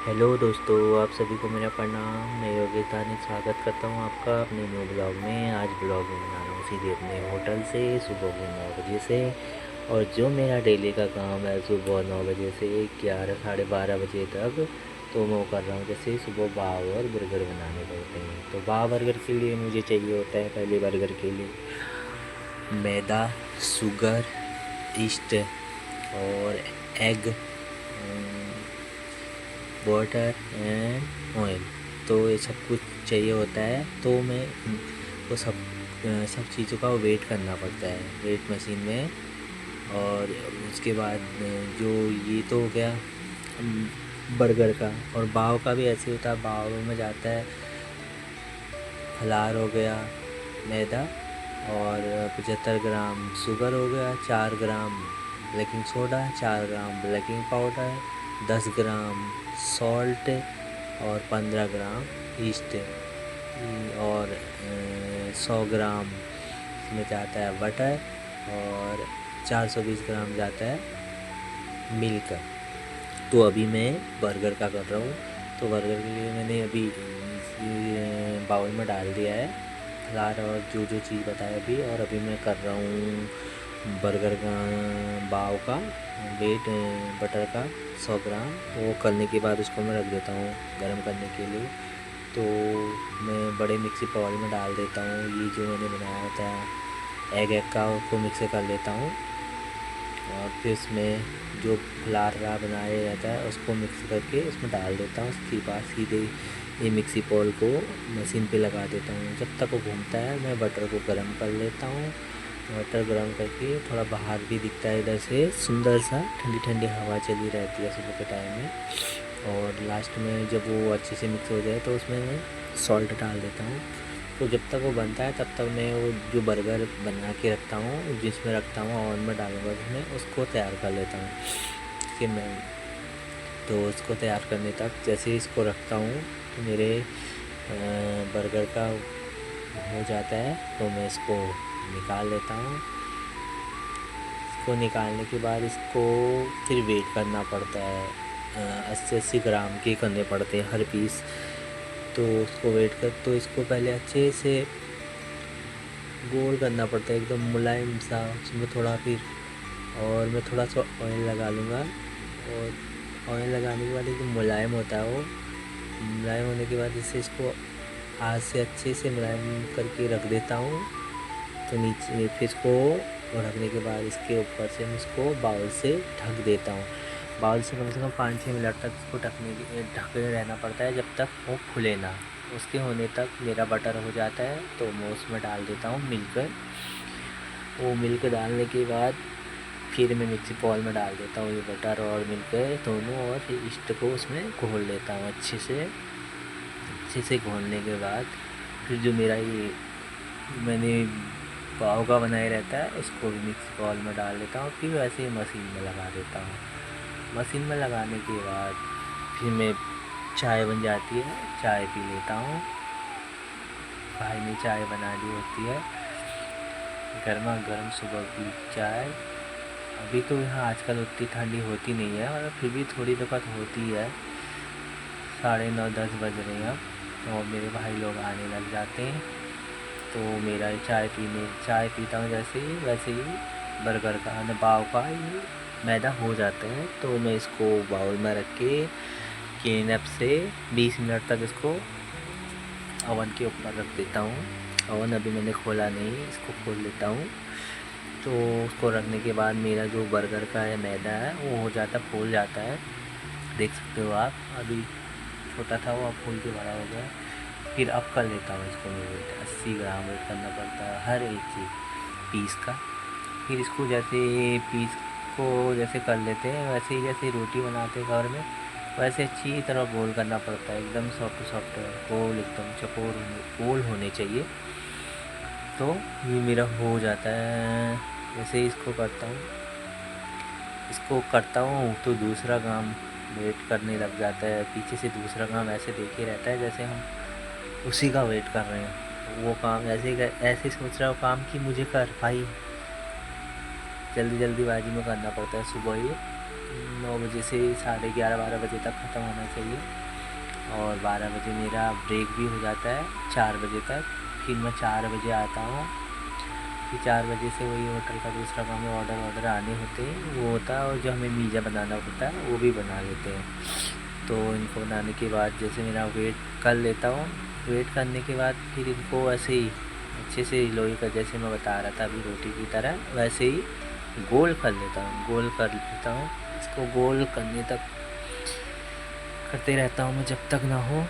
Hello दोस्तों, आप सभी को मेरा प्रणाम। मैं योगेश दानी स्वागत करता हूँ आपका अपने न्यू ब्लॉग में। आज ब्लॉग में बना रहा हूँ सीधे अपने होटल से सुबह के 9 बजे से। और जो मेरा डेली का काम है सुबह 9 बजे से 11 साढ़े 12 बजे तक, तो मैं वो कर रहा हूँ। जैसे सुबह बाव और बर्गर बनाने पड़ते हैं, तो बाव बर्गर के लिए मुझे चाहिए होता है, पहले बर्गर के लिए मैदा, शुगर, ईस्ट और एग, वाटर एंड ऑयल। तो ये सब कुछ चाहिए होता है। तो मैं वो सब चीज़ों का वेट करना पड़ता है वेट मशीन में। और उसके बाद जो ये तो हो गया बर्गर का। और बाव का भी ऐसे होता है। बाव में जाता है फलार हो गया, मैदा और 75 ग्राम शुगर हो गया, 4 ग्राम बेकिंग सोडा, 4 ग्राम बेकिंग पाउडर, 10 ग्राम सॉल्ट और 15 ग्राम ईस्ट और 100 ग्राम इसमें जाता है बटर और 420 ग्राम जाता है मिल्क। तो अभी मैं बर्गर का कर रहा हूँ। तो बर्गर के लिए मैंने अभी बाउल में डाल दिया है फ्लार और जो चीज़ बताया अभी। और अभी मैं कर रहा हूँ बर्गर का बाव का वेट बटर का 100 ग्राम। तो वो करने के बाद उसको मैं रख देता हूँ गर्म करने के लिए। तो मैं बड़े मिक्सी बाउल में डाल देता हूँ ये जो मैंने बनाया था एग का, उसको मिक्स कर लेता हूँ। और फिर इसमें जो फ्लार बनाया जाता है उसको मिक्स करके उसमें डाल देता हूँ। उसके बाद सीधे ये मिक्सी बॉल को मशीन पे लगा देता हूँ। जब तक वो घूमता है मैं बटर को गर्म कर लेता हूँ। बटर गर्म करके थोड़ा बाहर भी दिखता है इधर से सुंदर सा, ठंडी ठंडी हवा चली रहती है सुबह के टाइम में। और लास्ट में जब वो अच्छे से मिक्स हो जाए तो उसमें मैं सॉल्ट डाल देता हूँ। तो जब तक वो बनता है तब तक मैं वो जो बर्गर बना के रखता हूँ जिसमें रखता हूँ ओवन में डालूँगा उसमें, उसको तैयार कर लेता हूँ कि मैं। तो उसको तैयार करने तक जैसे ही इसको रखता हूँ तो मेरे बर्गर का हो जाता है। तो मैं इसको निकाल लेता हूँ। इसको निकालने के बाद इसको फिर वेट करना पड़ता है। 80-80 ग्राम के करने पड़ते हैं हर पीस। तो उसको वेट कर, तो इसको पहले अच्छे से गोल करना पड़ता है एकदम मुलायम सा। उसमें थोड़ा फिर और मैं थोड़ा सा ऑयल लगा लूँगा। और ऑयल लगाने के बाद एकदम मुलायम होता है वो। मुलायम होने के बाद इसे इसको हाथ से अच्छे से मुलायम करके रख देता हूँ। तो नीचे फिर इसको रखने के बाद इसके ऊपर से मैं इसको बाउल से ढक देता हूँ। बाउल से कम 5-6 मिनट तक इसको ढके रहना पड़ता है जब तक वो फूले ना। उसके होने तक मेरा बटर हो जाता है तो मैं उसमें डाल देता हूँ मिल्क। वो मिल्क डालने के बाद फिर मैं मिक्सी बॉल में डाल देता हूँ ये बटर और मिल्क दोनों। और फिर ईस्ट को उसमें घोल लेता हूँ अच्छे से घोलने के बाद फिर जो मेरा ये मैंने पाव का बनाया रहता है उसको भी मिक्सी बॉल में डाल देता हूँ। फिर वैसे ही मशीन में लगा देता हूँ। मशीन में लगाने के बाद फिर मैं चाय बन जाती है, चाय पी लेता हूँ। भाई ने चाय बना दी होती है गर्मा गर्म सुबह की चाय। अभी तो यहाँ आजकल उतनी ठंडी होती नहीं है, और फिर भी थोड़ी दिक्कत होती है। 9:30-10 बज रहे हैं और मेरे भाई लोग आने लग जाते हैं। तो मेरा चाय पीता हूँ जैसे ही वैसे ही बर्गर का पाव का ये मैदा हो जाता है। तो मैं इसको बाउल में रख के केनप से 20 मिनट तक इसको ओवन के ऊपर रख देता हूँ। ओवन अभी मैंने खोला नहीं, इसको खोल लेता हूँ। तो उसको रखने के बाद मेरा जो बर्गर का है मैदा है वो हो जाता है, फूल जाता है। देख सकते हो आप, अभी छोटा था वो अब फूल के बड़ा हो गया। फिर अब कर लेता हूँ इसको मैं वेट 80 ग्राम वेट करना पड़ता है हर एक चीज़ पीस का। फिर इसको जैसे पीस को जैसे कर लेते हैं वैसे ही जैसे रोटी बनाते हैं घर में, वैसे अच्छी तरह गोल करना पड़ता है। एकदम सॉफ्ट गोल, एकदम चकोर गोल होने चाहिए। तो ये मेरा हो जाता है। जैसे ही इसको करता हूँ तो दूसरा काम वेट करने लग जाता है। पीछे से दूसरा काम ऐसे देखे रहता है जैसे हम उसी का वेट कर रहे हैं। वो काम ऐसे सोच रहा हूँ काम कि मुझे कर भाई, जल्दीबाजी में करना पड़ता है सुबह ही। 9 बजे से 11:30-12 बजे तक ख़त्म होना चाहिए, और 12 बजे मेरा ब्रेक भी हो जाता है 4 बजे तक। फिर मैं 4 बजे आता हूँ। फिर 4 बजे से वही होटल का दूसरा काम है, ऑर्डर आने होते हैं वो होता है, और जो हमें मीज़ा बनाना होता है वो भी बना लेते हैं। तो इनको बनाने के बाद जैसे मेरा वेट कर लेता हूँ, वेट करने के बाद फिर इनको ऐसे ही अच्छे से लोई का, जैसे मैं बता रहा था अभी रोटी की तरह, वैसे ही गोल कर लेता हूँ, गोल कर लेता हूँ। इसको गोल करने तक करते रहता हूँ मैं जब तक ना हो।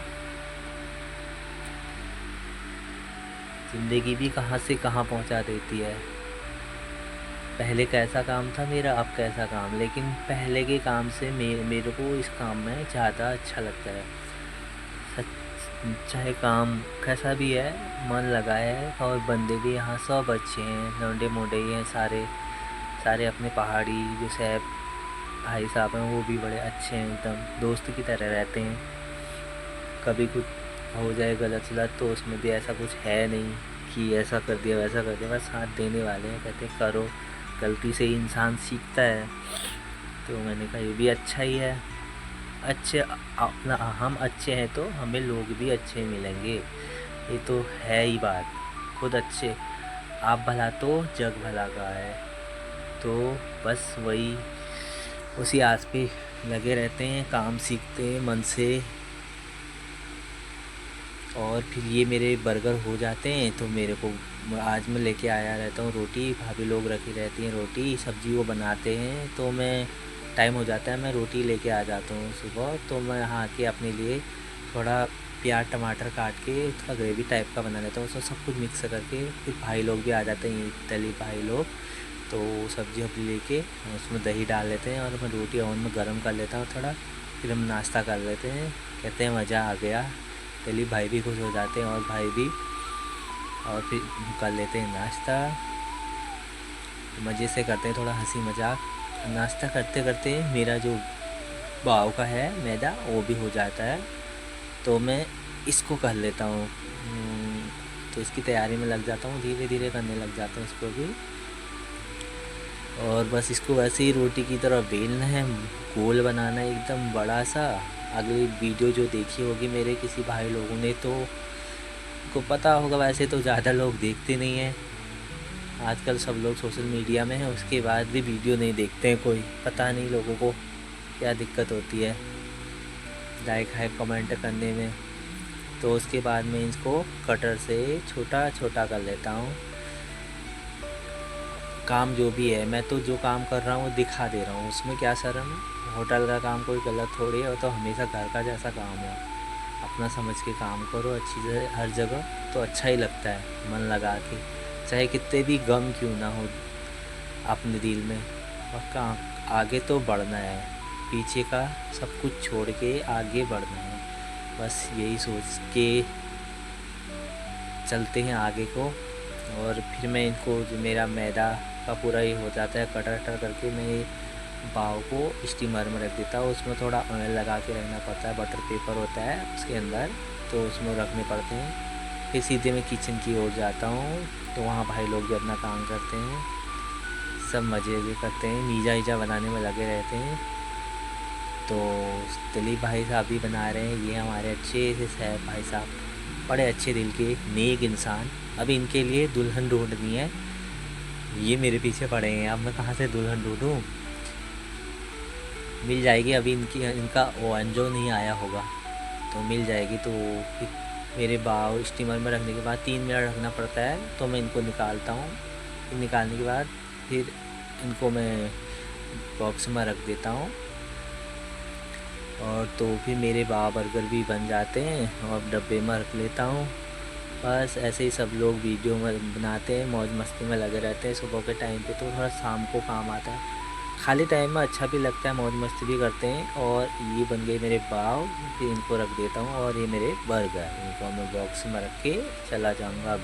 ज़िंदगी भी कहाँ से कहाँ पहुँचा देती है। पहले कैसा काम था मेरा, अब कैसा काम, लेकिन पहले के काम से मेरे को इस काम में ज़्यादा अच्छा लगता है। चाहे काम कैसा भी है, मन लगा है, और बंदे भी यहाँ सब अच्छे हैं, लौंडे मोंडे ही हैं सारे सारे। अपने पहाड़ी जो साहब भाई साहब हैं वो भी बड़े अच्छे हैं, एकदम दोस्त की तरह रहते हैं। कभी कुछ हो जाए गलत सलत तो उसमें भी ऐसा कुछ है नहीं कि ऐसा कर दिया वैसा कर दिया, बस साथ देने वाले हैं, कहते करो, गलती से ही इंसान सीखता है। तो मैंने कहा ये भी अच्छा ही है। अच्छे अपना हम अच्छे हैं तो हमें लोग भी अच्छे मिलेंगे, ये तो है ही बात। खुद अच्छे, आप भला तो जग भला का है। तो बस वही उसी आस पे लगे रहते हैं, काम सीखते हैं मन से। और फिर ये मेरे बर्गर हो जाते हैं तो मेरे को, आज मैं लेके आया रहता हूँ रोटी, भाभी लोग रखी रहती हैं रोटी सब्ज़ी, वो बनाते हैं तो मैं टाइम हो जाता है, मैं रोटी लेके आ जाता हूँ सुबह। तो मैं यहाँ आके अपने लिए थोड़ा प्याज टमाटर काट के उसका ग्रेवी टाइप का बना लेता हूँ, उसमें सब कुछ मिक्स करके। फिर भाई लोग भी आ जाते हैं, दली भाई लोग, तो सब्ज़ी वब्ज़ी लेके उसमें दही डाल लेते हैं, और मैं रोटी ओवन में गर्म कर लेता हूँ थोड़ा। फिर हम नाश्ता कर लेते हैं, कहते हैं मज़ा आ गया। दिलीप भाई भी खुश हो जाते हैं, और भाई भी, और फिर कर लेते हैं नाश्ता, मज़े से करते हैं, थोड़ा हंसी मजाक। नाश्ता करते करते मेरा जो बाव का है मैदा वो भी हो जाता है, तो मैं इसको कर लेता हूँ। तो इसकी तैयारी में लग जाता हूँ, धीरे धीरे करने लग जाता हूँ इसको भी। और बस इसको वैसे ही रोटी की तरह बेलना है, गोल बनाना है एकदम बड़ा सा। अगली वीडियो जो देखी होगी मेरे किसी भाई लोगों ने तो को पता होगा, वैसे तो ज़्यादा लोग देखते नहीं हैं आजकल, सब लोग सोशल मीडिया में हैं, उसके बाद भी वीडियो नहीं देखते हैं कोई, पता नहीं लोगों को क्या दिक्कत होती है लाइक है कमेंट करने में। तो उसके बाद मैं इसको कटर से छोटा छोटा कर लेता हूँ। काम जो भी है, मैं तो जो काम कर रहा हूँ दिखा दे रहा हूँ, उसमें क्या शर्म है। होटल का काम कोई गलत थोड़ी है, तो हमेशा घर का जैसा काम है, अपना समझ के काम करो अच्छी से हर जगह, तो अच्छा ही लगता है मन लगा के, चाहे कितने भी गम क्यों ना हो अपने दिल में। और काम आगे तो बढ़ना है, पीछे का सब कुछ छोड़ के आगे बढ़ना है, बस यही सोच के चलते हैं आगे को। और फिर मैं इनको, जो मेरा मैदा का पूरा ये हो जाता है कटर कटर करके, मैं पाव को स्टीमर में रख देता हूँ। उसमें थोड़ा ऑयल लगा के रखना पड़ता है, बटर पेपर होता है उसके अंदर, तो उसमें रखने पड़ते हैं। फिर सीधे मैं किचन की ओर जाता हूँ, तो वहाँ भाई लोग भी अपना काम करते हैं, सब मज़े करते हैं, मीज़ा वीज़ा बनाने में लगे रहते हैं। तो दिलीप भाई साहब भी बना रहे हैं, ये हमारे अच्छे से साहब भाई साहब, बड़े अच्छे दिल के नेक इंसान। अभी इनके लिए दुल्हन ढूंढनी है, ये मेरे पीछे पड़े हैं, अब मैं कहाँ से दुल्हन ढूंढूँ। मिल जाएगी अभी, इनका ओवन जो नहीं आया होगा तो मिल जाएगी। तो फिर मेरे बाव स्टीमर में रखने के बाद 3 मिनट रखना पड़ता है, तो मैं इनको निकालता हूँ। फिर निकालने के बाद फिर इनको मैं बॉक्स में रख देता हूँ, और तो फिर मेरे बाव बर्गर भी बन जाते हैं, और डब्बे में रख लेता हूँ। बस ऐसे ही सब लोग वीडियो में बनाते हैं, मौज मस्ती में लगे रहते हैं सुबह के टाइम पे, तो थोड़ा शाम को काम आता है, खाली टाइम में अच्छा भी लगता है, मौज मस्ती भी करते हैं। और ये बन गए मेरे पाव, फिर इनको रख देता हूँ, और ये मेरे बर्गर, इनको मैं बॉक्स में रख के चला जाऊँगा अभी।